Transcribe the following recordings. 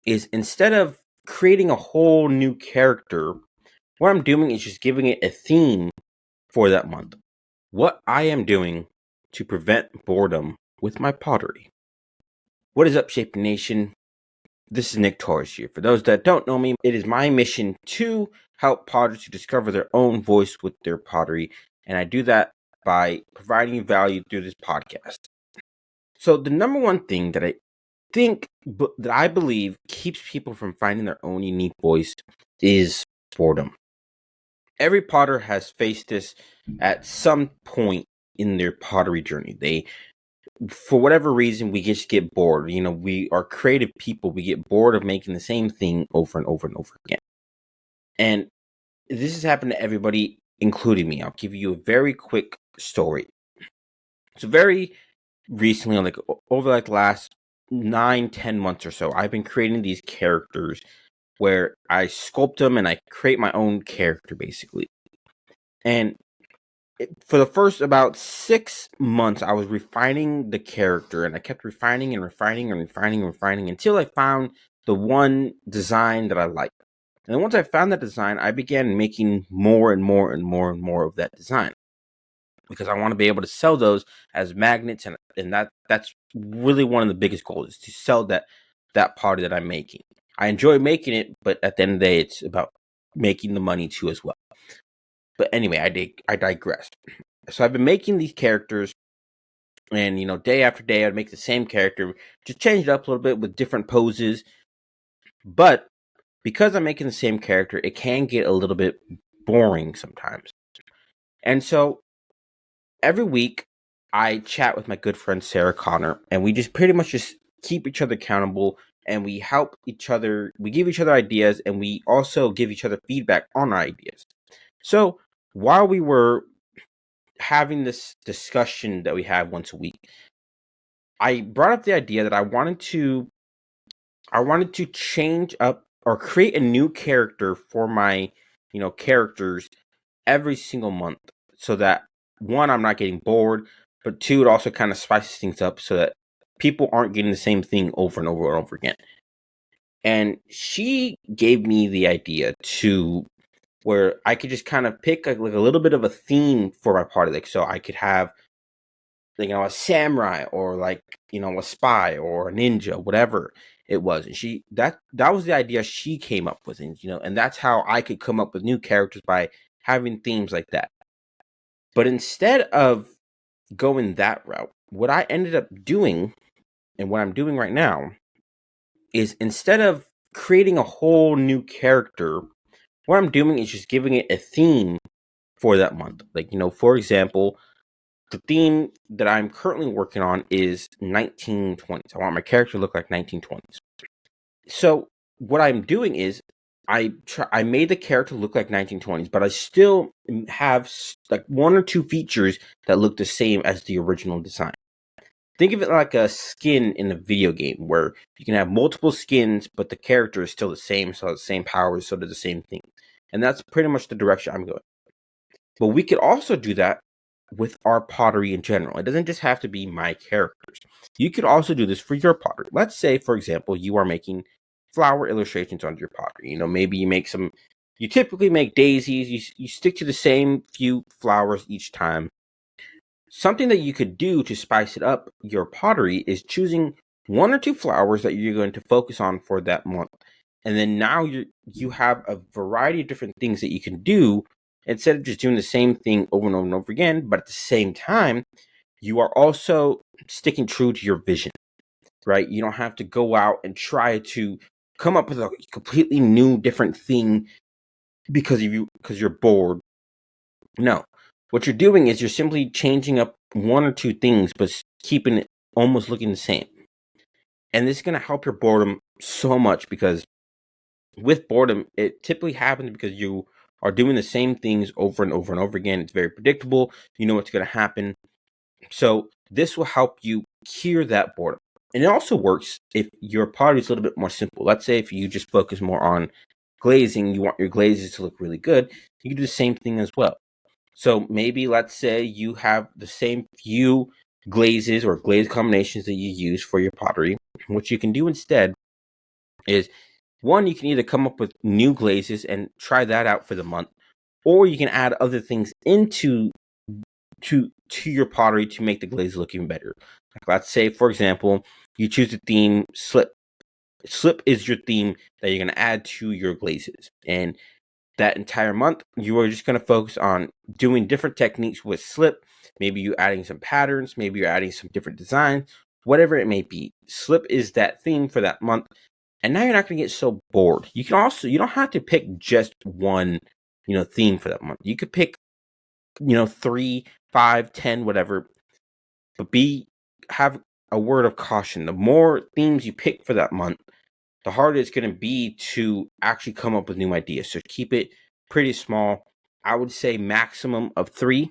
is instead of creating a whole new character, what I'm doing is just giving it a theme for that month. What I am doing to prevent boredom with my pottery. What is up, Shape Nation? This is Nick Torres here. For those that don't know me, it is my mission to help potters to discover their own voice with their pottery, and I do that by providing value through this podcast. So the number one thing that I believe keeps people from finding their own unique voice is boredom. Every potter has faced this at some point in their pottery journey. For whatever reason, we just get bored. We are creative people. We get bored of making the same thing over and over and over again. And this has happened to everybody, including me. I'll give you a very quick story. So very recently, over the last 9-10 months or so, I've been creating these characters where I sculpt them and I create my own character, basically. And for the first about 6 months, I was refining the character, and I kept refining and refining and refining and refining until I found the one design that I liked. And then once I found that design, I began making more and more and more and more of that design, because I want to be able to sell those as magnets, and that's really one of the biggest goals, is to sell that pottery that I'm making. I enjoy making it, but at the end of the day, it's about making the money too as well. But anyway, I digress. So I've been making these characters, and day after day I'd make the same character, just change it up a little bit with different poses. But because I'm making the same character, it can get a little bit boring sometimes. And so every week I chat with my good friend Sarah Connor, and we just pretty much just keep each other accountable, and we help each other. We give each other ideas, and we also give each other feedback on our ideas. So while we were having this discussion that we have once a week, I brought up the idea that I wanted to change up or create a new character for my characters every single month, so that one, I'm not getting bored, but two, it also kind of spices things up so that people aren't getting the same thing over and over and over again. And she gave me the idea to where I could just kind of pick like a little bit of a theme for my party. Like, so I could have a samurai, or a spy or a ninja, whatever it was. And that was the idea she came up with. And that's how I could come up with new characters, by having themes like that. But instead of going that route, what I ended up doing, and what I'm doing right now, is instead of creating a whole new character, what I'm doing is just giving it a theme for that month. For example, the theme that I'm currently working on is 1920s. I want my character to look like 1920s. So what I'm doing is I made the character look like 1920s, but I still have like one or two features that look the same as the original design. Think of it like a skin in a video game, where you can have multiple skins, but the character is still the same, so the same powers, so they're the same thing. And that's pretty much the direction I'm going. But we could also do that with our pottery in general. It doesn't just have to be my characters. You could also do this for your pottery. Let's say, for example, you are making flower illustrations on your pottery. Maybe you typically make daisies. You stick to the same few flowers each time. Something that you could do to spice it up your pottery is choosing one or two flowers that you're going to focus on for that month. And then now you have a variety of different things that you can do, instead of just doing the same thing over and over and over again. But at the same time, you are also sticking true to your vision, right? You don't have to go out and try to come up with a completely new, different thing because you're bored. No, what you're doing is you're simply changing up one or two things, but keeping it almost looking the same. And this is going to help your boredom so much, because with boredom, it typically happens because you are doing the same things over and over and over again. It's very predictable. You know what's going to happen. So this will help you cure that boredom. And it also works if your pottery is a little bit more simple. Let's say if you just focus more on glazing, you want your glazes to look really good, you can do the same thing as well. So maybe let's say you have the same few glazes or glaze combinations that you use for your pottery. What you can do instead is one, you can either come up with new glazes and try that out for the month, or you can add other things into to your pottery to make the glaze look even better. Like, let's say, for example, you choose the theme slip. Slip is your theme that you're going to add to your glazes, and that entire month you are just going to focus on doing different techniques with slip. Maybe you're adding some patterns, maybe you're adding some different designs, whatever it may be. Slip is that theme for that month, and now you're not going to get so bored. You don't have to pick just one theme for that month. You could pick 3, 5, 10, whatever, but have a word of caution. The more themes you pick for that month, the harder it's going to be to actually come up with new ideas. So keep it pretty small. I would say maximum of 3.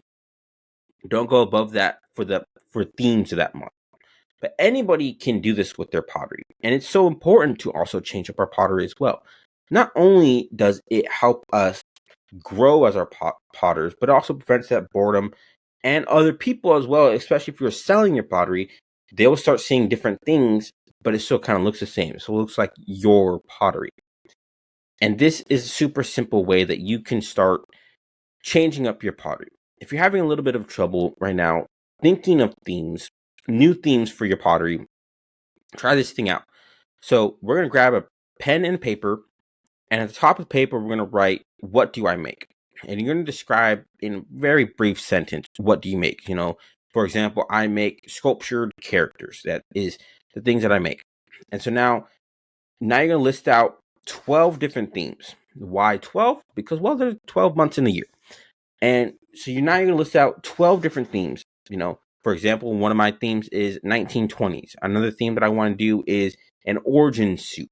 Don't go above that for themes of that month. But anybody can do this with their pottery. And it's so important to also change up our pottery as well. Not only does it help us grow as our potters, but also prevents that boredom, and other people as well, especially if you're selling your pottery, they will start seeing different things, but it still kind of looks the same. So it looks like your pottery. And this is a super simple way that you can start changing up your pottery. If you're having a little bit of trouble right now thinking of themes, new themes for your pottery, try this thing out. So we're going to grab a pen and paper, and at the top of the paper, we're going to write, what do I make? And you're going to describe in a very brief sentence, what do you make? For example, I make sculptured characters. That is the things that I make. And so now you're going to list out 12 different themes. Why 12? Because, well, there's 12 months in the year. And so you're going to list out 12 different themes. For example, one of my themes is 1920s. Another theme that I want to do is an origin suit.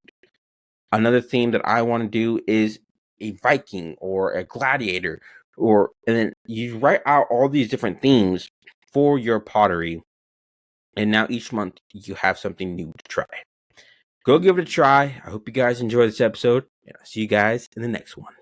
Another theme that I want to do is a Viking or a gladiator, and then you write out all these different themes for your pottery. And now each month you have something new to try. Go give it a try. I hope you guys enjoy this episode, and I'll see you guys in the next one.